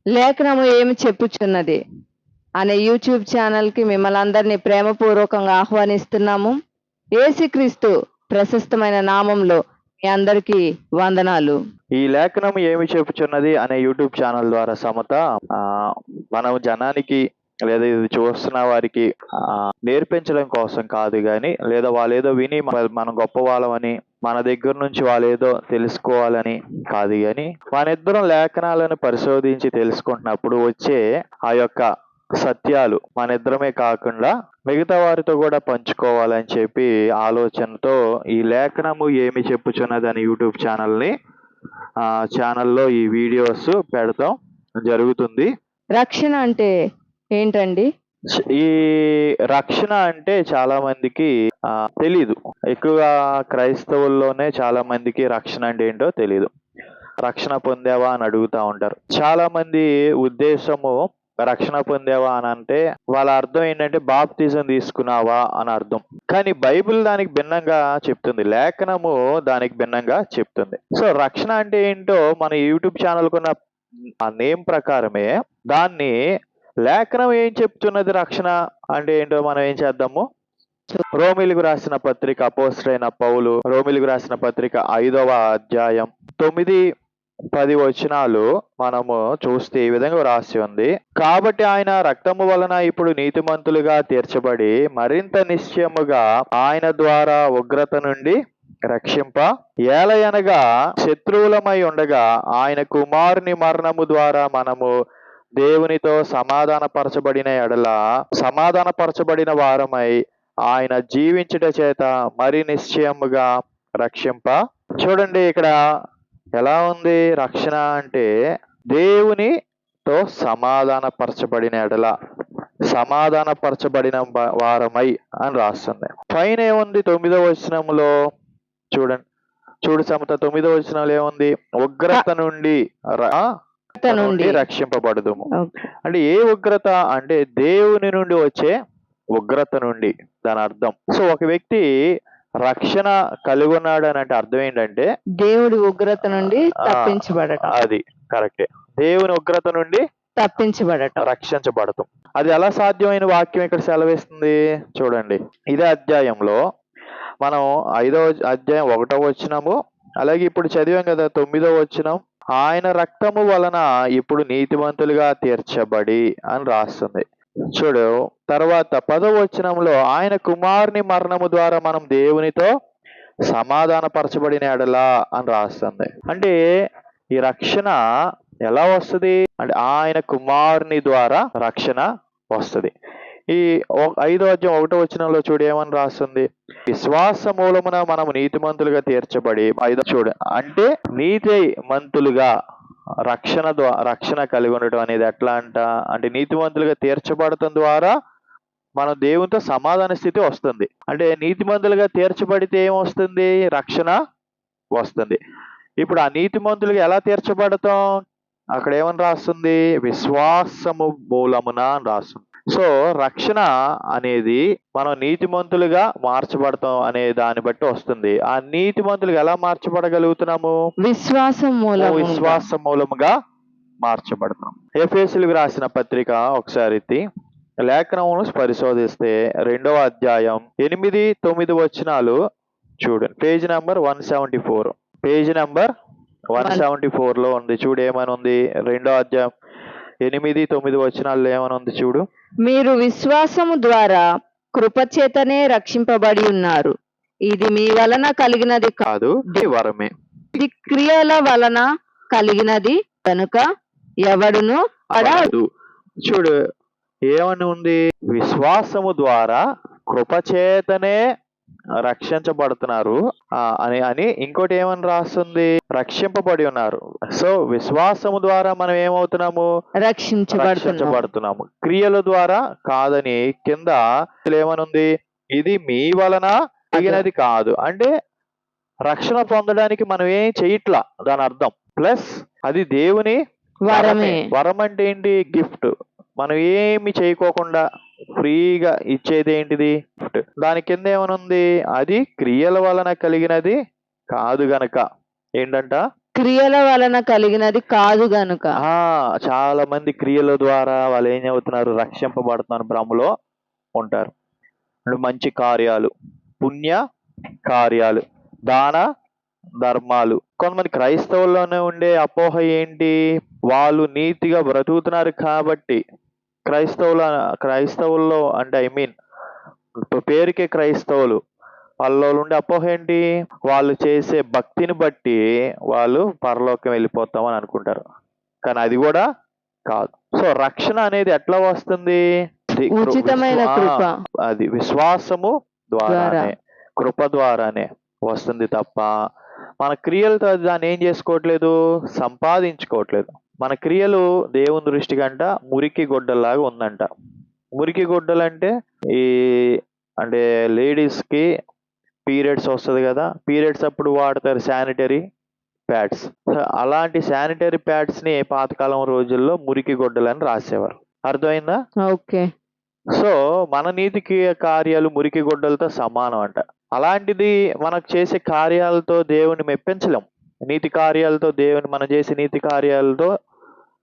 లేఖనము ఏమి చెప్పుచున్నది అనే యూట్యూబ్ ఛానల్కి మిమ్మల్ని అందరినీ ప్రేమపూర్వకంగా ఆహ్వానిస్తున్నాము. యేసుక్రీస్తు ప్రశస్తమైన నామంలో మీ అందరికీ వందనాలు. ఈ లేఖనం ఏమి చెప్పుచున్నది అనే యూట్యూబ్ ఛానల్ ద్వారా సమత మనం జనానికి లేదా ఇది చూస్తున్న వారికి నేర్పించడం కోసం కాదు కానీ, లేదా వాళ్ళేదో విని మనం గొప్ప వాళ్ళమని మన దగ్గర నుంచి వాళ్ళేదో తెలుసుకోవాలని కాదు కానీ, మనిద్దరం లేఖనాలను పరిశోధించి తెలుసుకుంటున్నప్పుడు వచ్చే ఆ యొక్క సత్యాలు మనిద్దరమే కాకుండా మిగతా వారితో కూడా పంచుకోవాలని చెప్పి ఆలోచనతో ఈ లేఖనము ఏమి చెప్పుచున్నది అనే యూట్యూబ్ ఛానల్లో ఈ వీడియోస్ పెడతాం జరుగుతుంది. రక్షణ అంటే ఏంటండి? ఈ రక్షణ అంటే చాలా మందికి తెలీదు. ఎక్కువగా క్రైస్తవుల్లోనే చాలా మందికి రక్షణ అంటే ఏంటో తెలీదు. రక్షణ పొందావా అని అడుగుతా ఉంటారు. చాలా మంది ఉద్దేశము రక్షణ పొందావా అని అంటే వాళ్ళ అర్థం ఏంటంటే బాప్తిజం తీసుకున్నావా అని అర్థం. కానీ బైబిల్ దానికి భిన్నంగా చెప్తుంది, లేఖనము దానికి భిన్నంగా చెప్తుంది. సో రక్షణ అంటే ఏంటో మన యూట్యూబ్ ఛానల్కున్న ఆ నేమ్ ప్రకారమే దాన్ని లేఖనం ఏం చెప్తున్నది రక్షణ అంటే ఏంటో మనం ఏం చేద్దాము. రోమిలకు రాసిన పత్రిక అపోస్తలుడైన పౌలు రోమిలకు రాసిన పత్రిక 5వ అధ్యాయం 9-10 వచనాలు మనము చూస్తే ఈ విధంగా రాసి ఉంది. కాబట్టి ఆయన రక్తము వలన ఇప్పుడు నీతిమంతులుగా తీర్చబడి మరింత నిశ్చయముగా ఆయన ద్వారా ఉగ్రత నుండి రక్షింప ఏలయనగా శత్రువులమై ఉండగా ఆయన కుమారుని మరణము ద్వారా మనము దేవునితో సమాధానపరచబడిన ఎడల సమాధానపరచబడిన వారమై ఆయన జీవించుట చేత మరి నిశ్చయముగా రక్షింప. చూడండి ఇక్కడ ఎలా ఉంది రక్షణ అంటే దేవునితో సమాధానపరచబడిన ఎడల సమాధానపరచబడిన వారమై అని రాస్తుంది. పైన ఏముంది 9వ వచనంలో చూడు సమత 9వ వచనంలో ఏముంది? ఉగ్రత నుండి రక్షింపబడదుము. అంటే ఏ ఉగ్రత అంటే దేవుని నుండి వచ్చే ఉగ్రత నుండి దాని అర్థం. సో ఒక వ్యక్తి రక్షణ కలిగి ఉన్నాడు అని అంటే అర్థం ఏంటంటే దేవుడి ఉగ్రత నుండి తప్పించబడటం. అది కరెక్టే, దేవుని ఉగ్రత నుండి తప్పించబడటం, రక్షించబడటం. అది ఎలా సాధ్యమైన వాక్యం ఇక్కడ సెలవిస్తుంది చూడండి. ఇదే అధ్యాయంలో మనం 5వ అధ్యాయం 1వ వచనము, అలాగే ఇప్పుడు చదివాం కదా 9వ వచనం, ఆయన రక్తము వలన ఇప్పుడు నీతిమంతులుగా తీర్చబడి అని రాస్తుంది. చూడు తర్వాత 10వ వచనంలో ఆయన కుమారుని మరణము ద్వారా మనం దేవునితో సమాధానపరచబడిన ఎడలా అని రాస్తుంది. అంటే ఈ రక్షణ ఎలా వస్తుంది అంటే ఆయన కుమారుని ద్వారా రక్షణ వస్తుంది. ఈ 5వ అధ్యాయం 1వ వచనంలో చూడు ఏమని రాస్తుంది? విశ్వాస మూలమున మనం నీతిమంతులుగా తీర్చబడి చూడు అంటే నీతిమంతులుగా రక్షణ కలిగి ఉండటం అనేది ఎట్లా అంటే నీతిమంతులుగా తీర్చబడటం ద్వారా మనం దేవునితో సమాధాన స్థితి వస్తుంది. అంటే నీతిమంతులుగా తీర్చబడితే ఏమొస్తుంది? రక్షణ వస్తుంది. ఇప్పుడు ఆ నీతిమంతులుగా ఎలా తీర్చబడతాం? అక్కడ ఏమని రాస్తుంది? విశ్వాసము మూలమున అని రాస్తుంది. సో రక్షణ అనేది మనం నీతిమంతులుగా మార్చబడతాం అనే దాన్ని బట్టి వస్తుంది. ఆ నీతిమంతులుగా ఎలా మార్చబడగలుగుతున్నాము? విశ్వాసం మూలముగా మార్చబడతాం. ఎఫెసీయులకు రాసిన పత్రిక ఒకసారి లేఖనమును పరిశోధిస్తే 2వ అధ్యాయం 8-9 వచనాలు చూడండి. పేజ్ నెంబర్ 174, పేజ్ నెంబర్ 174లో ఉంది. చూడు ఏమని ఉంది? 2వ అధ్యాయం 8-9 వచనాల్లో ఏమని ఉంది చూడు. మీరు విశ్వాసము ద్వారా కృపచేతనే రక్షింపబడి ఉన్నారు. ఇది మీ వలన కలిగినది కాదు, వరమే. ఇది క్రియల వలన కలిగినది కనుక ఎవడును పడదు. చూడు ఏమని ఉంది? విశ్వాసము ద్వారా కృపచేతనే రక్షించబడుతున్నారు అని ఇంకోటి ఏమని రాస్తుంది? రక్షింపబడి ఉన్నారు. సో విశ్వాసము ద్వారా మనం ఏమవుతున్నాము? రక్షించబడుతున్నాము. క్రియల ద్వారా కాదని కింద ఏమనుంది? ఇది మీ వలన కలిగినది కాదు. అంటే రక్షణ పొందడానికి మనం ఏం చెయ్యట్లా దాని అర్థం. ప్లస్ అది దేవుని వరం. అంటే ఏంటి? గిఫ్ట్. మనం ఏమి చేయకోకుండా ఫ్రీగా ఇచ్చేది ఏంటిది? దాని కింద ఏమనుంది? అది క్రియల వలన కలిగినది కాదు గనక ఏంటంట? క్రియల వలన కలిగినది కాదు గనుక. చాలా మంది క్రియల ద్వారా వాళ్ళు ఏం అవుతున్నారు, రక్షింపబడుతున్నారు భ్రమలో ఉంటారు. ఇప్పుడు మంచి కార్యాలు, పుణ్య కార్యాలు, దాన ధర్మాలు. కొంతమంది క్రైస్తవుల్లోనే ఉండే అపోహ ఏంటి, వాళ్ళు నీతిగా బ్రతుకుతున్నారు కాబట్టి క్రైస్తవుల్లో అంటే పేరుకే క్రైస్తవులు, వాళ్ళలో ఉండే అపోహ ఏంటి, వాళ్ళు చేసే భక్తిని బట్టి వాళ్ళు పరలోకం వెళ్ళిపోతామని అనుకుంటారు. కానీ అది కూడా కాదు. సో రక్షణ అనేది ఎట్లా వస్తుంది, ఉచితమైన కృప అది విశ్వాసము ద్వారానే, కృప ద్వారానే వస్తుంది తప్ప మన క్రియలతో దాన్ని ఏం చేసుకోవట్లేదు, సంపాదించుకోవట్లేదు. మన క్రియలు దేవుని దృష్టి కంట మురికి గొడ్డల్లాగా ఉందంట. మురికి గొడ్డలు అంటే అంటే లేడీస్కి పీరియడ్స్ వస్తుంది కదా, పీరియడ్స్ అప్పుడు వాడతారు శానిటరీ ప్యాడ్స్. అలాంటి శానిటరీ ప్యాడ్స్ ని పాతకాలం రోజుల్లో మురికి గొడ్డలని రాసేవారు. అర్థమైందా? ఓకే. సో మన నీతి కార్యాలు మురికి గొడ్డలతో సమానం అంట. అలాంటిది మనకు చేసే కార్యాలతో దేవుని మెప్పించలేం. నీతి కార్యాలతో దేవుని, మనం చేసే నీతి కార్యాలతో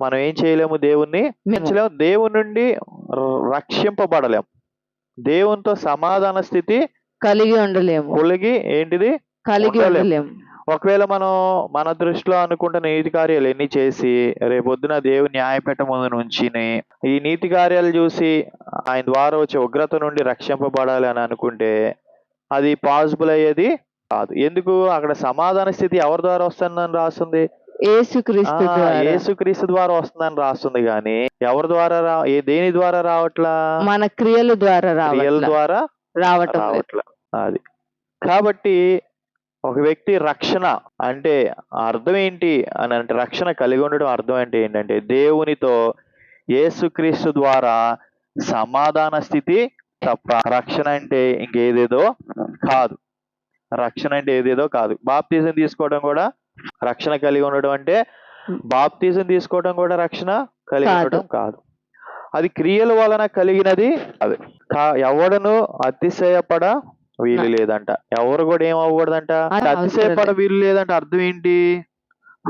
మనం ఏం చేయలేము, దేవుణ్ణి మెప్పించలేము, దేవుని నుండి రక్షింపబడలేం, దేవునితో సమాధాన స్థితి కలిగి ఉండలేము. కలిగి ఉండలేము. ఒకవేళ మనం మన దృష్టిలో అనుకుంటున్న నీతి కార్యాలు ఎన్ని చేసి రేపొద్దున దేవుని న్యాయపీఠం ముందు నుంచి ఈ నీతి కార్యాలు చూసి ఆయన ద్వారా వచ్చే ఉగ్రత నుండి రక్షింపబడాలి అని అనుకుంటే అది పాసిబుల్ అయ్యేది కాదు. ఎందుకు, అక్కడ సమాధాన స్థితి ఎవరి ద్వారా వస్తుందని రాస్తుంది, యేసుక్రీస్తు ద్వారా వస్తుందని రాస్తుంది. కానీ ఎవరి ద్వారా దేని ద్వారా రావట్లా, మన క్రియల ద్వారా రావట్లా. అది కాబట్టి ఒక వ్యక్తి రక్షణ అంటే అర్థం ఏంటి అని అంటే, రక్షణ కలిగి ఉండడం అర్థం అంటే ఏంటంటే దేవునితో యేసుక్రీస్తు ద్వారా సమాధాన స్థితి తప్ప. రక్షణ అంటే ఇంకేదేదో కాదు. రక్షణ అంటే ఏదేదో కాదు. బాప్తిజం తీసుకోవడం కూడా రక్షణ కలిగి ఉండడం అంటే, బాప్తిజం తీసుకోవడం కూడా రక్షణ కలిగి ఉండడం కాదు. అది క్రియల వలన కలిగినది. అది ఎవడను అతిశయపడ వీలు లేదంట. ఎవరు కూడా ఏం అవ్వకూడదంట, అతిశయపడ వీలు లేదంట. అర్థం ఏంటి,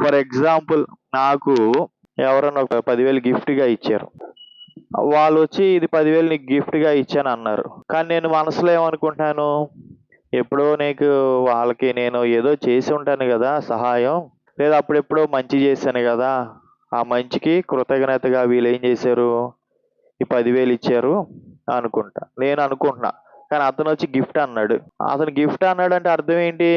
ఫర్ ఎగ్జాంపుల్ నాకు ఎవరన్నా ఒక 10,000 గిఫ్ట్ గా ఇచ్చారు. వాళ్ళు వచ్చి ఇది 10,000 నీకు గిఫ్ట్ గా ఇచ్చాను అన్నారు. కానీ నేను మనసులో ఏమనుకుంటున్నాను, ఎప్పుడో నీకు వాళ్ళకి నేను ఏదో చేసి ఉంటాను కదా సహాయం, లేదా అప్పుడెప్పుడో మంచి చేశాను కదా, ఆ మంచికి కృతజ్ఞతగా వీళ్ళు ఏం చేశారు, ఈ 10,000 ఇచ్చారు నేను అనుకుంటున్నా. కానీ అతను వచ్చి గిఫ్ట్ అన్నాడు. అతను గిఫ్ట్ అన్నాడు అంటే అర్థం ఏంటి,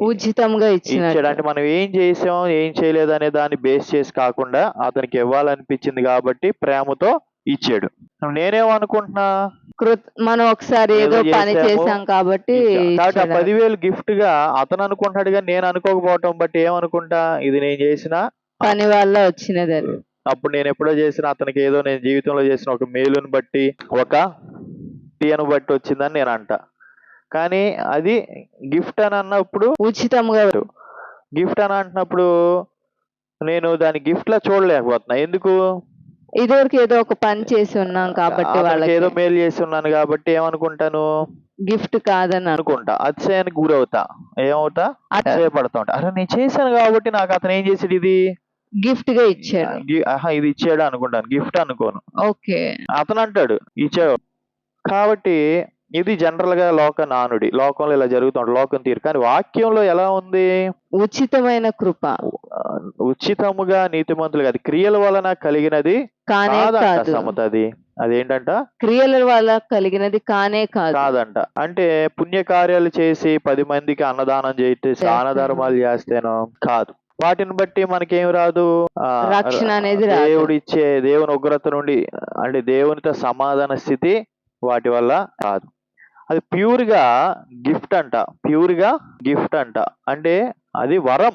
ఉచితంగా ఇచ్చాడు. అంటే మనం ఏం చేసాం ఏం చేయలేదు అనే దాన్ని బేస్ చేసి కాకుండా అతనికి ఇవ్వాలనిపించింది కాబట్టి ప్రేమతో ఇచ్చాడు. నేనేమనుకుంటున్నా, మనం ఒకసారి ఏదో పని చేసాం కాబట్టి ఆ 10,000 గిఫ్ట్ గా అతను అనుకుంటాడు, కానీ నేను అనుకోకపోవటం బట్టి ఏమనుకుంటా, ఇది నేను చేసిన పని వల్ల వచ్చినది. అప్పుడు నేను ఎప్పుడో చేసిన అతనికి ఏదో నేను జీవితంలో చేసిన ఒక మేలుని బట్టి, ఒక టీను బట్టి వచ్చిందని నేను అంట. కానీ అది గిఫ్ట్ అని అన్నప్పుడు, ఉచితంగా గిఫ్ట్ అని అంటున్నప్పుడు నేను దాని గిఫ్ట్ లా చూడలేకపోతున్నా. ఎందుకు, ఇదివరకు ఏదో ఒక పని చేసి ఉన్నాం కాబట్టి, వాళ్ళకి ఏదో మేలు చేసి ఉన్నాను కాబట్టి ఏమనుకుంటాను, గిఫ్ట్ కాదని అనుకుంటా. అతిశయానికి గురవుతా. ఏమవుతా, అతిశయపడతా ఉంటా. అరే నేను చేశాను కాబట్టి నాకు అతను ఏం చేసాడు, ఇది గిఫ్ట్ గా ఇచ్చాడు, ఇది ఇచ్చాడు అనుకుంటాను, గిఫ్ట్ అనుకోను. ఓకే, అతను అంటాడు ఇచ్చాడు. కాబట్టి ఇది జనరల్ గా లోక నానుడి, లోకంలో ఇలా జరుగుతుంది, లోకం తీరు. కానీ వాక్యంలో ఎలా ఉంది, ఉచితమైన కృప, ఉచితముగా నీతిమంతులుగా, అది క్రియల వలన కలిగినది కాదంట. సమతది అదేంటంట, క్రియల వల్ల కలిగినది కాదంట. అంటే పుణ్యకార్యాలు చేసి 10 మందికి అన్నదానం చేస్తే, దాన ధర్మాలు చేస్తేనో కాదు. వాటిని బట్టి మనకేం రాదు, రక్షణ అనేది దేవుడిచ్చే దేవుని ఉగ్రత నుండి, అంటే దేవునితో సమాధాన స్థితి వాటి వల్ల కాదు. అది ప్యూర్ గా గిఫ్ట్ అంట. అంటే అది వరం,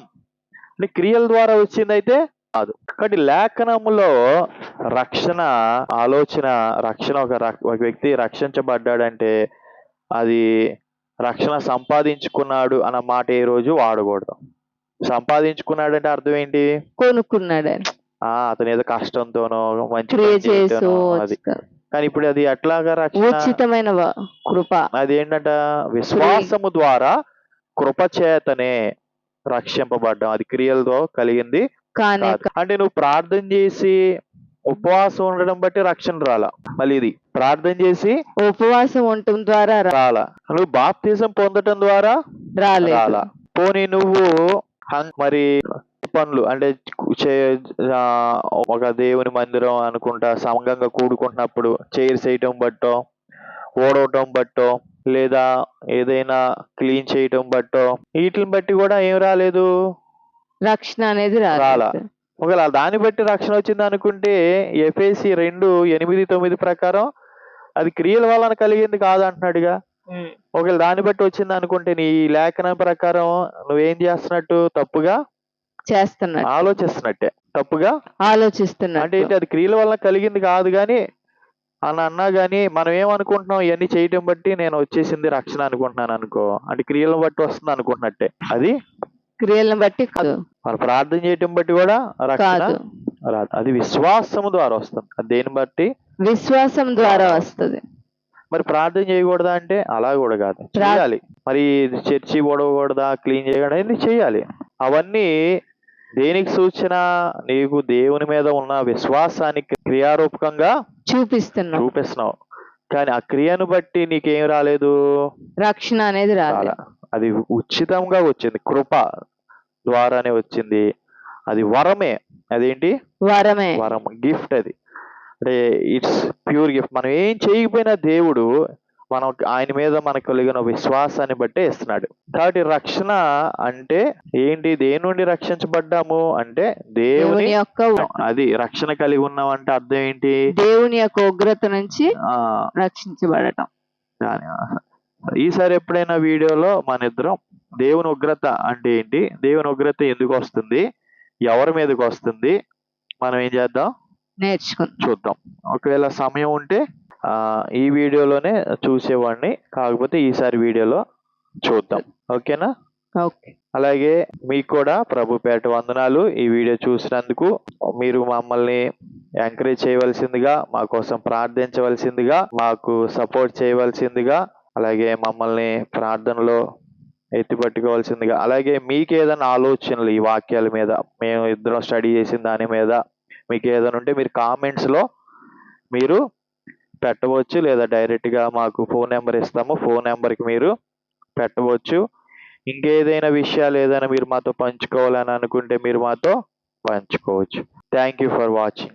అంటే క్రియల ద్వారా వచ్చిందైతే కాదు. కాబట్టి లేఖనములో రక్షణ ఆలోచన, రక్షణ ఒక వ్యక్తి రక్షించబడ్డాడంటే అది రక్షణ సంపాదించుకున్నాడు అన్న మాట ఏ రోజు వాడకూడదు. సంపాదించుకున్నాడంటే అర్థం ఏంటి, కొనుక్కున్నాడని, అతను ఏదో కష్టంతోనో మంచి అది. కానీ ఇప్పుడు అది ఎట్లాగా రక్షణ, ఉచితమైన కృప. అది ఏంటంట, విశ్వాసము ద్వారా కృప చేతనే రక్షింపబడ్డాం. అది క్రియలతో కలిగింది కానే కాదు. అంటే నువ్వు ప్రార్థన చేసి ఉపవాసం ఉండడం బట్టి రక్షణ రాలా. మళ్ళీ ఇది ప్రార్థన చేసి ఉపవాసం ఉండటం ద్వారా రాలా. నువ్వు బాప్తిజం పొందటం ద్వారా రాలేదు. రాలా. పోనీ నువ్వు మరి పనులు అంటే ఆ, ఒక దేవుని మందిరం అనుకుంటా సంఘంగా కూడుకుంటున్నప్పుడు చైర్స్ వేయటం బట్టో, ఓడవటం బట్టో, లేదా ఏదైనా క్లీన్ చేయటం బట్టో, వీటిని బట్టి కూడా ఏం రాలేదు, రక్షణ అనేది రాలా. రాలేదు. ఒకవేళ దాన్ని బట్టి రక్షణ వచ్చింది అనుకుంటే ఎఫెసీ 2:8-9 ప్రకారం అది క్రియల వలన కలిగింది కాదు అంటున్నాడుగా. ఒకవేళ దాన్ని బట్టి వచ్చింది అనుకుంటే నీ లేఖనం ప్రకారం నువ్వేం చేస్తున్నట్టు, తప్పుగా చేస్తున్నాడు, ఆలోచిస్తున్నట్టే. తప్పుగా అంటే ఆలోచిస్తున్నాడు. ఏంటి, అది క్రియల వలన కలిగింది కాదు గాని అని అన్నా గాని మనం ఏమనుకుంటున్నాం, ఇవన్నీ చేయటం బట్టి నేను వచ్చేసింది రక్షణ అనుకుంటున్నాను అనుకో, అంటే క్రియలను బట్టి వస్తుంది అనుకుంటున్నట్టే. అది క్రియలను బట్టి కాదు. మన ప్రార్థన చేయటం బట్టి కూడా రక్షణ కాదు. రాదు. అది విశ్వాసము ద్వారా వస్తుంది. అది దేని బట్టి, విశ్వాసం ద్వారా వస్తుంది. మరి ప్రార్థన చేయకూడదా అంటే అలా కూడా కాదు, చేయాలి. మరి చర్చి ఓడకూడదా, క్లీన్ చేయకూడదా, ఇది చేయాలి. అవన్నీ దేనికి సూచన, నీకు దేవుని మీద ఉన్న విశ్వాసానికి క్రియారూపకంగా చూపిస్తున్నావు. కానీ ఆ క్రియను బట్టి నీకేం రాలేదు, రక్షణ అనేది రాలేదు. అది ఉచితంగా వచ్చింది, కృప ద్వారానే వచ్చింది. అది వరమే. అదేంటి, వరమే, వరం, గిఫ్ట్. అది అంటే ఇట్స్ ప్యూర్ గిఫ్ట్. మనం ఏం చేయకపోయినా దేవుడు మనం ఆయన మీద మనకు కలిగిన విశ్వాసాన్ని బట్టే ఇస్తున్నాడు. కాబట్టి రక్షణ అంటే ఏంటి, దేని నుండి రక్షించబడ్డాము అంటే దేవుని యొక్క అది రక్షణ కలిగి ఉన్నాం అంటే అర్థం ఏంటి, దేవుని యొక్క ఉగ్రత నుంచి రక్షించబడటం. ఈసారి ఎప్పుడైనా వీడియోలో మన ఇద్దరం దేవుని ఉగ్రత అంటే ఏంటి, దేవుని ఉగ్రత ఎందుకు వస్తుంది, ఎవరి మీదకి వస్తుంది, మనం ఏం చేద్దాం, చూద్దాం. ఒకవేళ సమయం ఉంటే ఈ వీడియోలోనే చూసేవాడిని, కాకపోతే ఈసారి వీడియోలో చూద్దాం. ఓకేనా? ఓకే. అలాగే మీకు కూడా ప్రభు పేట వందనాలు. ఈ వీడియో చూసినందుకు మీరు మమ్మల్ని ఎంకరేజ్ చేయవలసిందిగా, మా కోసం ప్రార్థించవలసిందిగా, మాకు సపోర్ట్ చేయవలసిందిగా, అలాగే మమ్మల్ని ప్రార్థనలో ఎత్తిపట్టుకోవాల్సిందిగా, అలాగే మీకు ఏదైనా ఆలోచనలు ఈ వాక్యాల మీద, మేము ఇద్దరం స్టడీ చేసిన దాని మీద మీకు ఏదైనా ఉంటే మీరు కామెంట్స్లో మీరు పెట్టవచ్చు, లేదా డైరెక్ట్గా మాకు ఫోన్ నెంబర్ ఇస్తాము, ఫోన్ నెంబర్కి మీరు పెట్టవచ్చు. ఇంకేదైనా విషయాలు ఏదైనా మీరు మాతో పంచుకోవాలని అనుకుంటే మీరు మాతో పంచుకోవచ్చు. Thank you for watching.